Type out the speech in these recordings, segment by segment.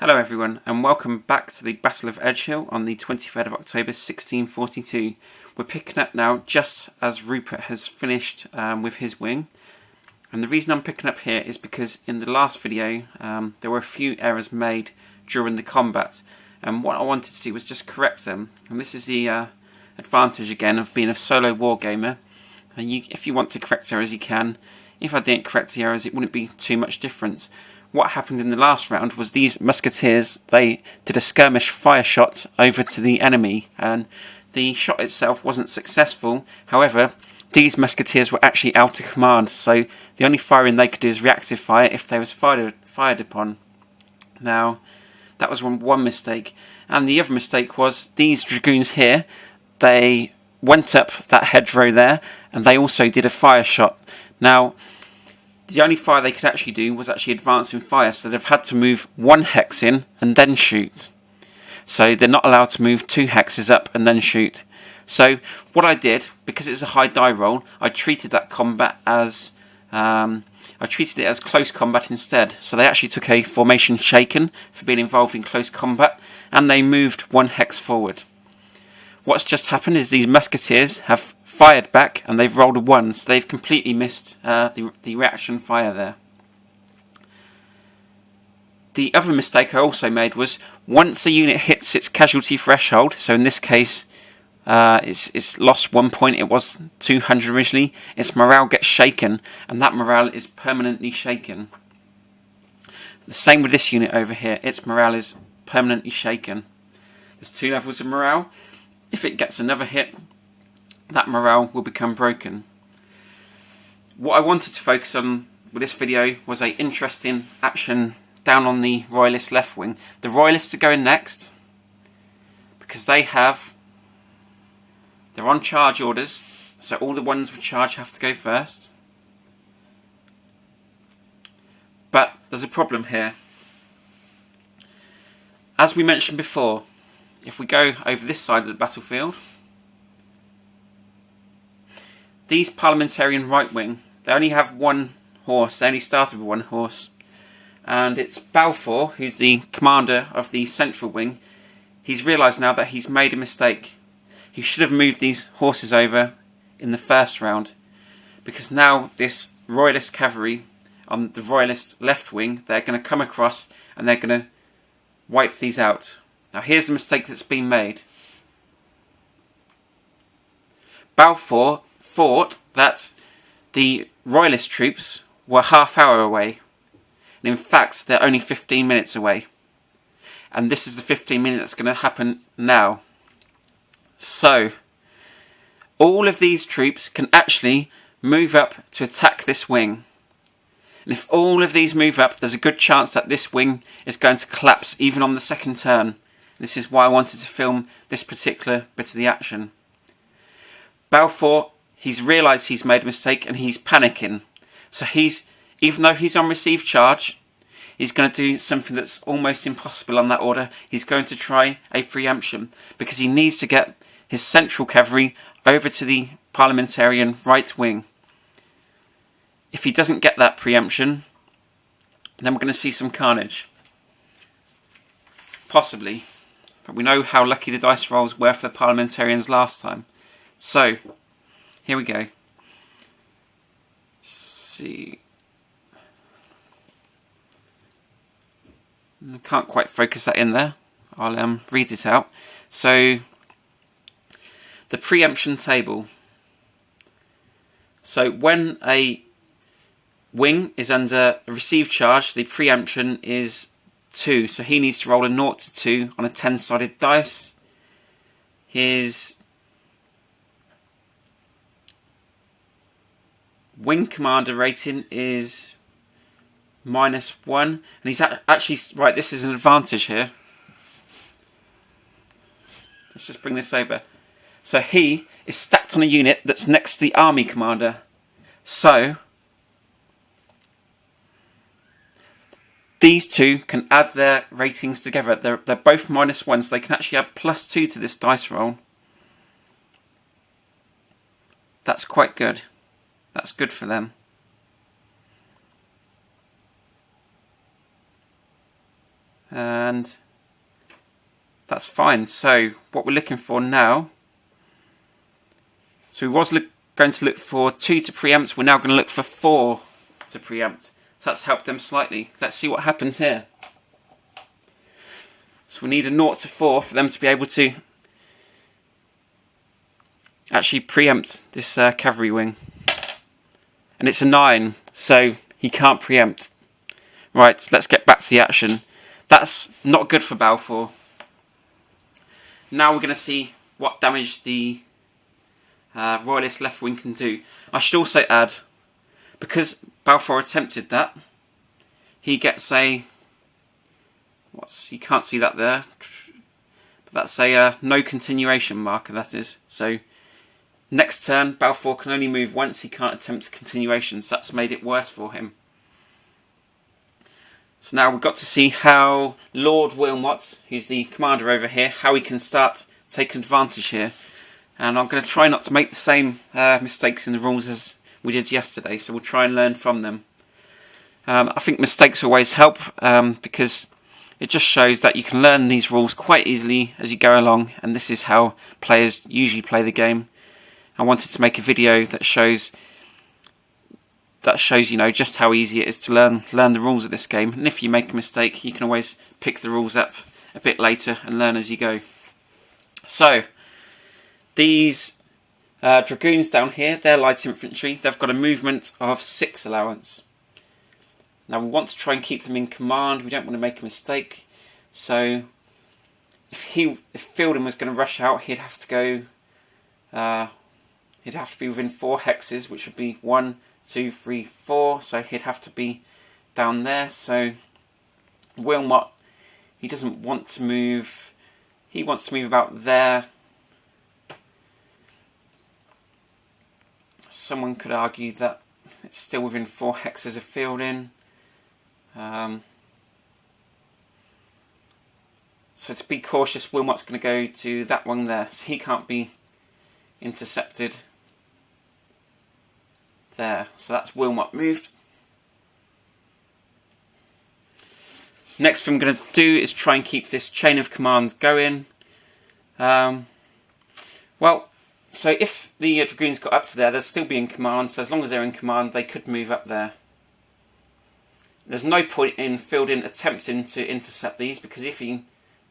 Hello everyone, and welcome back to the Battle of Edgehill on the 23rd of October 1642. We're picking up now just as Rupert has finished with his wing. And the reason I'm picking up here is because in the last video there were a few errors made during the combat. And what I wanted to do was just correct them. And this is the advantage again of being a solo wargamer. And if you want to correct errors you can. If I didn't correct the errors it wouldn't be too much difference. What happened in the last round was these musketeers, they did a skirmish fire shot over to the enemy, and the shot itself wasn't successful. However, these musketeers were actually out of command, so the only firing they could do is reactive fire if they was fired upon. Now, that was one mistake, and the other mistake was these dragoons here, they went up that hedgerow there, and they also did a fire shot. Now, the only fire they could actually do was actually advancing fire, so they've had to move one hex in and then shoot. So they're not allowed to move two hexes up and then shoot. So what I did, because it's a high die roll, I treated that combat as close combat instead. So they actually took a formation shaken for being involved in close combat, and they moved one hex forward. What's just happened is these musketeers have fired back and they've rolled a 1, so they've completely missed the reaction fire there. The other mistake I also made was once a unit hits its casualty threshold, so in this case it's lost 1 point, it was 200 originally, its morale gets shaken, and that morale is permanently shaken. The same with this unit over here, its morale is permanently shaken. There's 2 levels of morale. If it gets another hit, that morale will become broken. What I wanted to focus on with this video was an interesting action down on the Royalist left wing. The Royalists are going next because they're on charge orders, so all the ones with charge have to go first. But there's a problem here. As we mentioned before, if we go over this side of the battlefield, these parliamentarian right wing, they only have one horse, they only started with one horse, and it's Balfour, who's the commander of the central wing. He's realised now that he's made a mistake. He should have moved these horses over in the first round, because now this Royalist cavalry on the Royalist left wing, they're going to come across and they're going to wipe these out. Now here's the mistake that's been made. Balfour thought that the Royalist troops were half-hour away, and in fact they're only 15 minutes away, and this is the 15 minutes that's going to happen now. So all of these troops can actually move up to attack this wing, and if all of these move up, there's a good chance that this wing is going to collapse even on the second turn. This is why I wanted to film this particular bit of the action. Balfour, he's realised he's made a mistake and he's panicking. So even though he's on receive charge, he's going to do something that's almost impossible on that order. He's going to try a preemption because he needs to get his central cavalry over to the parliamentarian right wing. If he doesn't get that preemption, then we're going to see some carnage. Possibly. But we know how lucky the dice rolls were for the parliamentarians last time. So, here we go. See. I can't quite focus that in there. I'll read it out. So, the preemption table. So, when a wing is under a receive charge, the preemption is 2. So he needs to roll a 0 to 2 on a 10-sided dice. His wing commander rating is -1, and he's actually right. This is an advantage here. Let's just bring this over. So he is stacked on a unit that's next to the army commander. So these two can add their ratings together. They're both -1, so they can actually add +2 to this dice roll. That's quite good. That's good for them. and that's fine. So what we're looking for now, so we was going to look for 2 to preempt, we're now going to look for 4 to preempt. So that's helped them slightly. Let's see what happens here. So we need a 0 to 4 for them to be able to actually preempt this cavalry wing. And it's a 9, so he can't preempt. Right, let's get back to the action. That's not good for Balfour. Now we're going to see what damage the Royalist left wing can do. I should also add, because Balfour attempted that, he gets a... you can't see that there, but that's a no continuation marker, that is. So next turn, Balfour can only move once, he can't attempt a continuation, so that's made it worse for him. So now we've got to see how Lord Wilmot, who's the commander over here, how he can start taking advantage here. And I'm going to try not to make the same mistakes in the rules as we did yesterday, so we'll try and learn from them. I think mistakes always help, because it just shows that you can learn these rules quite easily as you go along, and this is how players usually play the game. I wanted to make a video that shows you know, just how easy it is to learn the rules of this game. And if you make a mistake, you can always pick the rules up a bit later and learn as you go. So these dragoons down here, they're light infantry. They've got a movement of 6 allowance. Now we want to try and keep them in command. We don't want to make a mistake. So if Fielding was going to rush out, he'd have to go. He'd have to be within 4 hexes, which would be 1, 2, 3, 4. So he'd have to be down there. So Wilmot, he doesn't want to move. He wants to move about there. Someone could argue that it's still within 4 hexes of Fielding. So to be cautious, Wilmot's going to go to that one there, so he can't be intercepted there. So that's Wilmot moved. Next thing I'm going to do is try and keep this chain of command going. Well, so if the dragoons got up to there, they'll still be in command, so as long as they're in command, they could move up there. There's no point in Fielding attempting to intercept these, because if he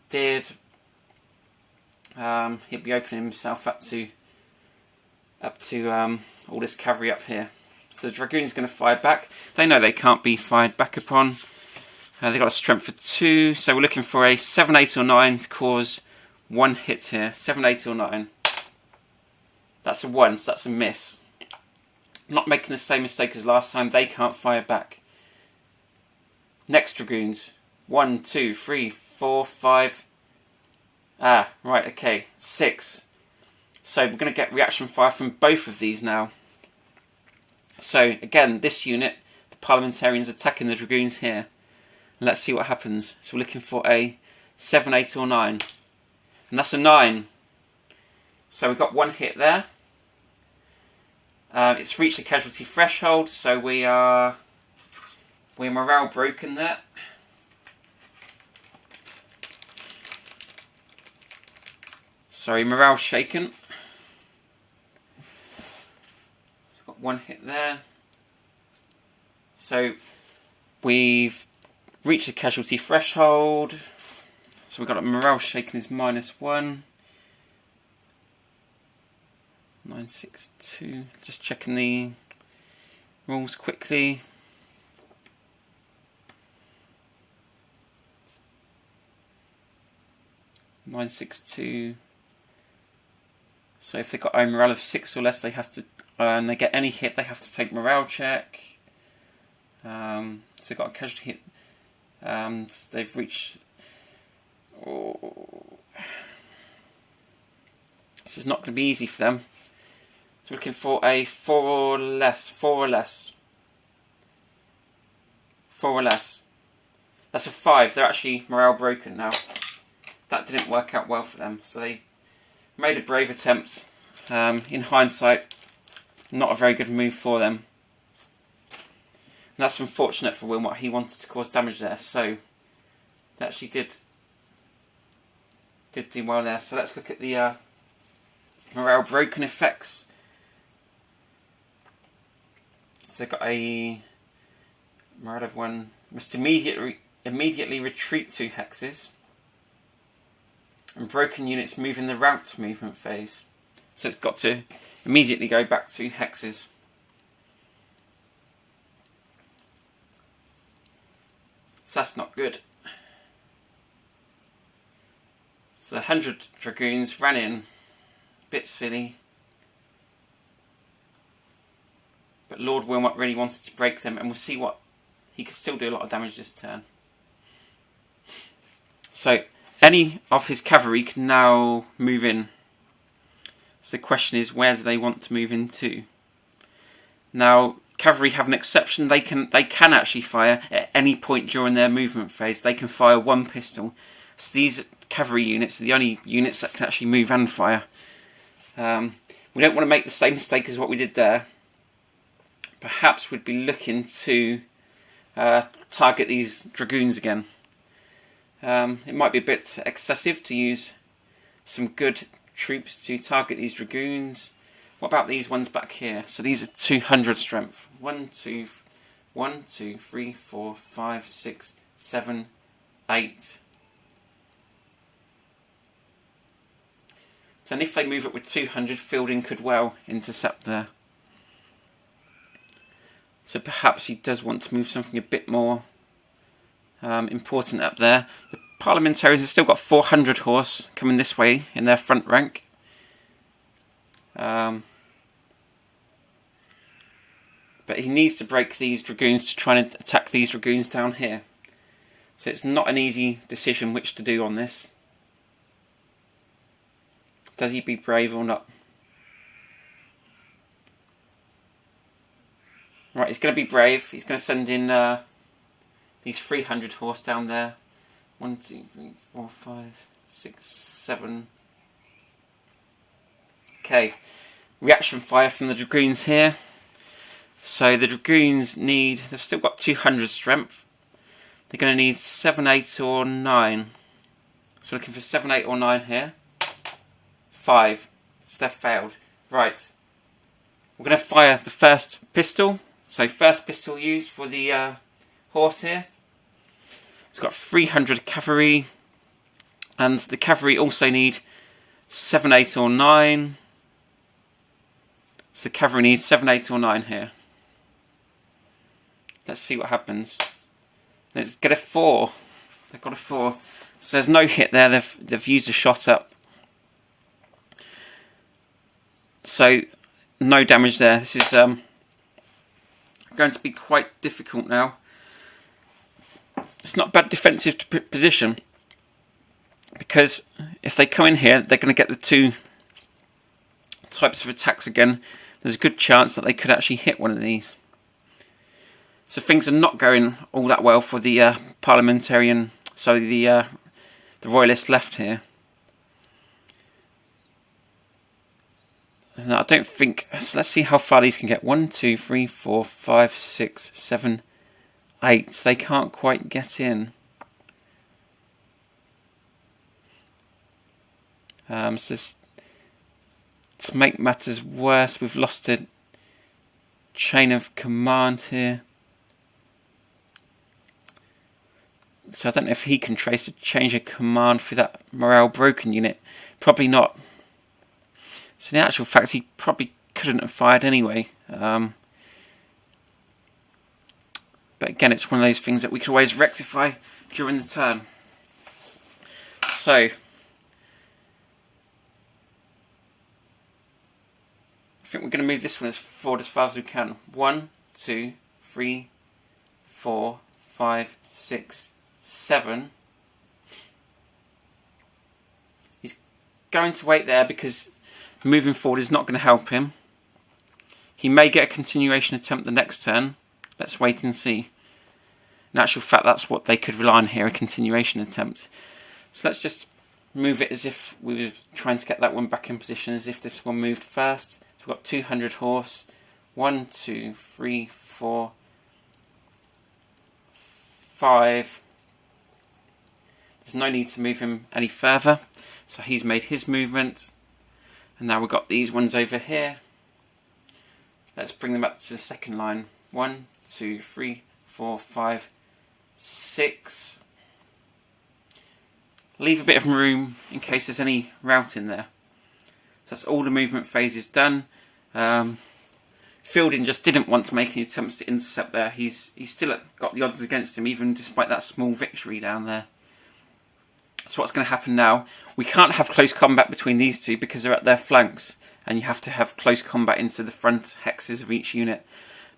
did, he'd be opening himself up to all this cavalry up here. So the dragoon's going to fire back. They know they can't be fired back upon. They've got a strength of 2, so we're looking for a 7, 8 or 9 to cause 1 hit here. 7, 8 or 9. That's a 1, so that's a miss. Not making the same mistake as last time, they can't fire back. Next dragoons. 1, 2, 3, 4, 5. Ah, right, okay. 6. So we're going to get reaction fire from both of these now. So again, this unit, the parliamentarians attacking the dragoons here. And let's see what happens. So we're looking for a 7, 8 or 9. And that's a 9. So we've got 1 hit there. It's reached the casualty threshold, so we're morale broken there. Sorry, morale shaken. So we've got 1 hit there. So we've reached the casualty threshold. So we've got a morale shaken is -1. 962. Just checking the rules quickly. -962. So if they've got a morale of 6 or less, they have to, and they get any hit, they have to take morale check. So they've got a casualty hit, and they've reached. Oh, this is not going to be easy for them. So looking for a 4 or less. 4 or less. 4 or less. That's a 5. They're actually morale broken now. That didn't work out well for them. So they made a brave attempt. In hindsight, not a very good move for them. And that's unfortunate for Wilmot. He wanted to cause damage there. So They actually did do well there. So let's look at the morale broken effects. So they've got a morale of 1 must immediately retreat 2 hexes, and broken units move in the route movement phase. So it's got to immediately go back 2 hexes. So that's not good. So the 100 dragoons ran in. Bit silly. But Lord Wilmot really wanted to break them, and we'll see what he could still do a lot of damage this turn. So any of his cavalry can now move in. So the question is, where do they want to move into? Now, cavalry have an exception. They can actually fire at any point during their movement phase. They can fire 1 pistol. So these cavalry units are the only units that can actually move and fire. We don't want to make the same mistake as what we did there. Perhaps we'd be looking to target these dragoons again. It might be a bit excessive to use some good troops to target these dragoons. What about these ones back here? So these are 200 strength. 1, 2, 3, 4, 5, 6, 7, 8. Then if they move up with 200, Fielding could well intercept there. So perhaps he does want to move something a bit more important up there. The Parliamentarians have still got 400 horse coming this way in their front rank. But he needs to break these dragoons to try and attack these dragoons down here. So it's not an easy decision which to do on this. Does he be brave or not? Right, he's going to be brave. He's going to send in these 300 horse down there. 1, 2, 3, 4, 5, 6, 7. Okay, reaction fire from the dragoons here. So the dragoons they've still got 200 strength. They're going to need 7, 8 or 9. So looking for 7, 8 or 9 here. 5. So they've failed. Right. We're going to fire the first pistol. So first pistol used for the horse here. It's got 300 cavalry. And the cavalry also need 7, 8 or 9. So the cavalry needs 7, 8 or 9 here. Let's see what happens. Let's get a 4. They've got a 4. So there's no hit there. They've used a shot up. So no damage there. This is going to be quite difficult now. It's not a bad defensive position, because if they come in here, they're going to get the 2 types of attacks again. There's a good chance that they could actually hit one of these. So things are not going all that well for the parliamentarian, so the royalist left here. I don't think. So let's see how far these can get. 1, 2, 3, 4, 5, 6, 7, 8. They can't quite get in. So this, to make matters worse, we've lost a chain of command here. So I don't know if he can trace a change of command for that morale broken unit. Probably not. So in actual fact, he probably couldn't have fired anyway. But again, it's one of those things that we could always rectify during the turn. So I think we're going to move this one as forward as far as we can. 1, 2, 3, 4, 5, 6, 7. He's going to wait there because moving forward is not going to help him. He may get a continuation attempt the next turn. Let's wait and see. In actual fact, that's what they could rely on here, a continuation attempt. So let's just move it as if we were trying to get that one back in position, as if this one moved first. So we've got 200 horse. 1, 2, 3, 4, 5. There's no need to move him any further. So he's made his movement. And now we've got these ones over here. Let's bring them up to the second line. 1, 2, 3, 4, 5, 6. Leave a bit of room in case there's any route in there. So that's all the movement phases done. Fielding just didn't want to make any attempts to intercept there. He's still got the odds against him, even despite that small victory down there. So what's going to happen now? We can't have close combat between these two because they're at their flanks, and you have to have close combat into the front hexes of each unit.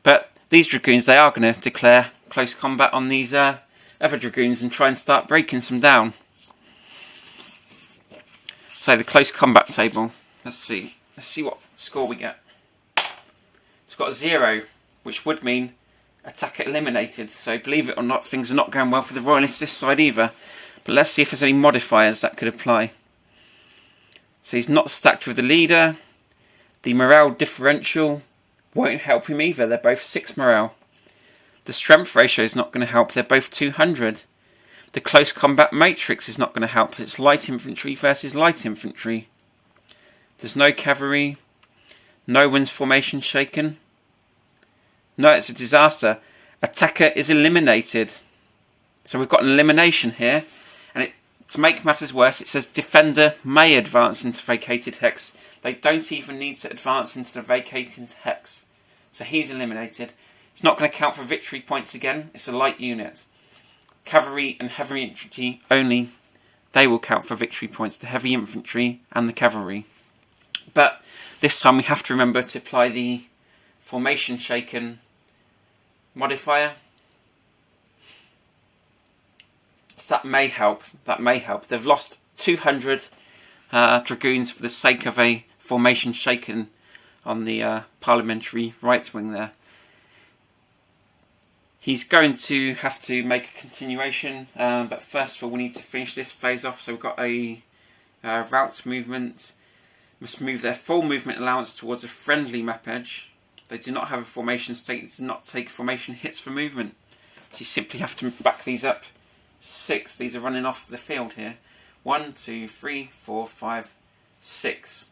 But these dragoons, they are going to declare close combat on these other dragoons and try and start breaking some down. So the close combat table. Let's see what score we get. It's got a 0, which would mean attacker eliminated. So believe it or not, things are not going well for the Royalists this side either. But let's see if there's any modifiers that could apply. So he's not stacked with the leader. The morale differential won't help him either. They're both 6 morale. The strength ratio is not going to help. They're both 200. The close combat matrix is not going to help. It's light infantry versus light infantry. There's no cavalry. No one's formation shaken. No, it's a disaster. Attacker is eliminated. So we've got an elimination here. And to make matters worse, it says defender may advance into vacated hex. They don't even need to advance into the vacated hex. So he's eliminated. It's not going to count for victory points again. It's a light unit. Cavalry and heavy infantry only. They will count for victory points. The heavy infantry and the cavalry. But this time we have to remember to apply the formation shaken modifier. So that may help. They've lost 200 dragoons for the sake of a formation shaken on the parliamentary right wing there. He's going to have to make a continuation, but first of all we need to finish this phase off. So we've got a route movement. Must move their full movement allowance towards a friendly map edge. They do not have a formation state. They do not take formation hits for movement. So you simply have to back these up. 6. These are running off the field here. 1, 2, 3, 4, 5, 6.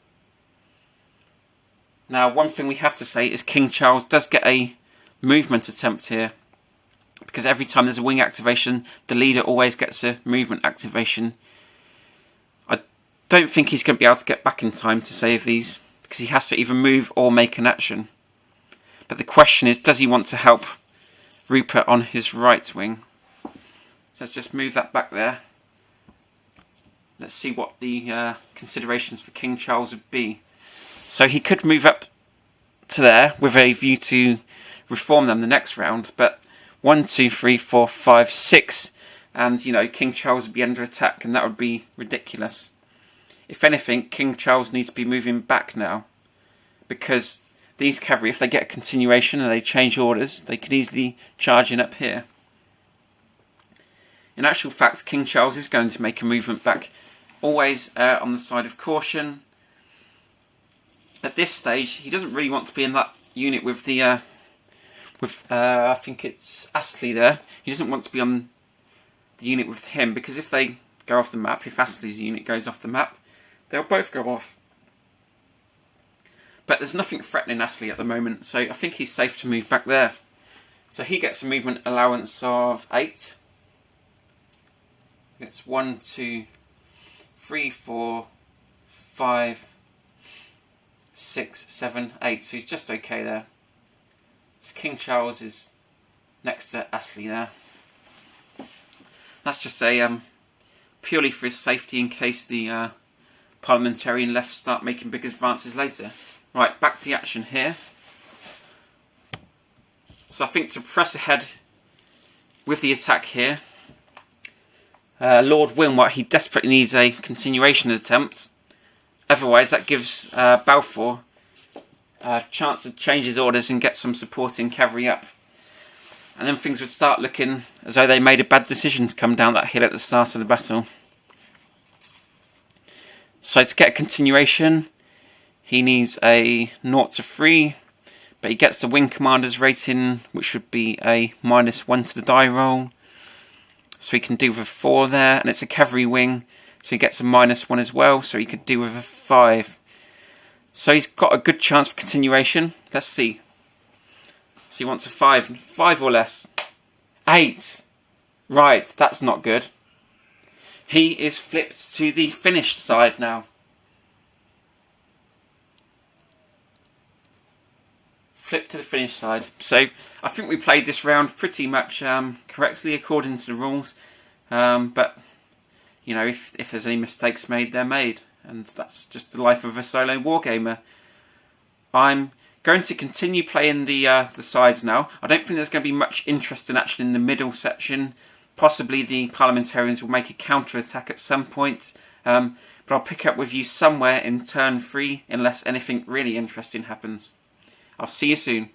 Now, one thing we have to say is King Charles does get a movement attempt here, because every time there's a wing activation, the leader always gets a movement activation. I don't think he's going to be able to get back in time to save these, because he has to either move or make an action. But the question is, does he want to help Rupert on his right wing? So let's just move that back there. Let's see what the considerations for King Charles would be. So he could move up to there with a view to reform them the next round, but 1, 2, 3, 4, 5, 6, and King Charles would be under attack, and that would be ridiculous. If anything, King Charles needs to be moving back now, because these cavalry, if they get a continuation and they change orders, they can easily charge in up here. In actual fact, King Charles is going to make a movement back, always on the side of caution. At this stage, he doesn't really want to be in that unit with the, I think it's Astley there. He doesn't want to be on the unit with him, because if they go off the map, if Astley's unit goes off the map, they'll both go off. But there's nothing threatening Astley at the moment, so I think he's safe to move back there. So he gets a movement allowance of 8. It's 1, 2, 3, 4, 5, 6, 7, 8. So he's just okay there. So King Charles is next to Astley there. That's just a purely for his safety in case the parliamentarian left start making big advances later. Right, back to the action here. So I think to press ahead with the attack here, Lord Wilmot, he desperately needs a continuation attempt. Otherwise, that gives Balfour a chance to change his orders and get some supporting cavalry up. And then things would start looking as though they made a bad decision to come down that hill at the start of the battle. So to get a continuation, he needs a 0 to 3, but he gets the wing commander's rating, which would be a -1 to the die roll. So he can do with a 4 there, and it's a cavalry wing, so he gets a -1 as well, so he could do with a 5. So he's got a good chance for continuation. Let's see. So he wants a 5 or less. 8. Right, that's not good. He is flipped to the finished side now. Flipped to the finished side. So I think we played this round pretty much correctly according to the rules. But you know, if there's any mistakes made, they're made, and that's just the life of a solo wargamer. I'm going to continue playing the sides now. I don't think there's going to be much interesting action in the middle section. Possibly the parliamentarians will make a counter-attack at some point, but I'll pick up with you somewhere in turn 3 unless anything really interesting happens. I'll see you soon.